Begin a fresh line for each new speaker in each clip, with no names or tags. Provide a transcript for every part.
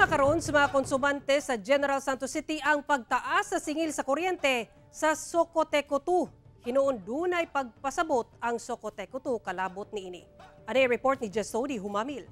Problema karon sa mga konsumante sa General Santos City ang pagtaas sa singil sa kuryente sa Socoteco 2. Hinuon dunay pagpasabot ang Socoteco 2 kalabot niini. Ano report ni Jessody Humamil.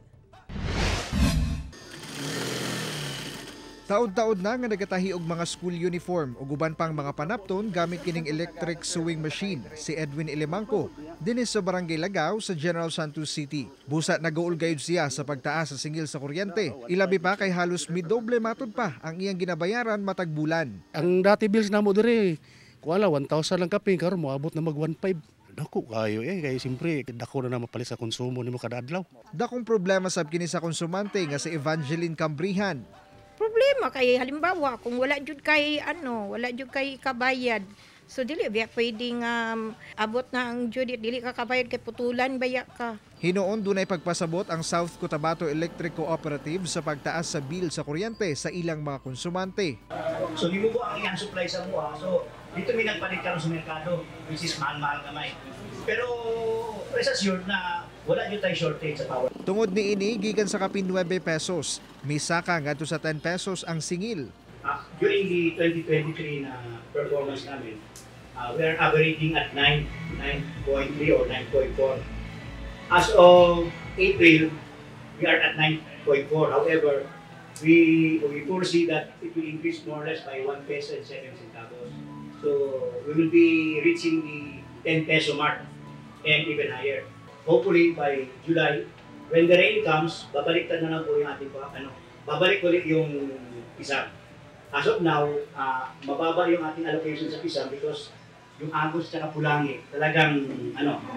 Taod-taod na nga nagatahi og mga school uniform ug uban pang mga panapton gamit kining electric sewing machine si Edwin Ilimangco dinis sa Barangay Lagaw sa General Santos City. Busa nagaul gayud siya sa pagtaas sa singil sa kuryente. Ilabi pa kay halos midoble matud pa ang iyang ginabayaran matag bulan.
Ang dati bills namo dire kuala 1,000 lang kapin karon moabot na mag 1,500. Dako kayo kay simpre dako na mapalit sa konsumo nimo kada adlaw.
Dakong problema sab kini sa konsumante nga si Evangeline Cambrihan.
Problema kay halimbawa kung wala jud kay kabayad. So dili biya pwedeng abot na ang jud dili ka kabayad kay putulan baya ka.
Hinoon dunay pagpasabot ang South Cotabato Electric Cooperative sa pagtaas sa bill sa kuryente sa ilang mga konsumante.
So himubo ang iyang supply sa mua. So dito may nagpalit karon sa merkado which is mahal-mahal gamay. Pero rest assured na wala jud tay shortage sa power.
Tungod ni ini gikan sa kapin 9 pesos, misaka ngadto sa 10 pesos ang singil.
During the 2023 na performance namin, we are averaging at 9.3 or 9.4. As of April, we are at 9.4. However, we foresee that it will increase more or less by 1 peso and 7 centavos. So we will be reaching the 10 peso mark and even higher. Hopefully by July, when the rain comes, babaliktad na lang po yung ating babalik ulit yung pisang. As of now, mababa yung ating allocation sa pisang because yung Agos at Pulangi talagang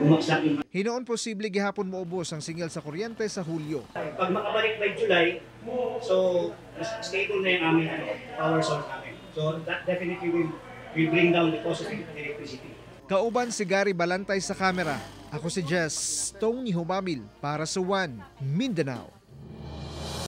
bumagsak yung.
Hinoon posible gihapon moubos ang singil sa kuryente sa Hulyo.
Pag makabalik by July, so stable na yung aming power source namin. So that definitely will bring down the cost of electricity.
Kauban si Gary Balantay sa kamera. Ako si Jess Tony Humamil para sa One Mindanao.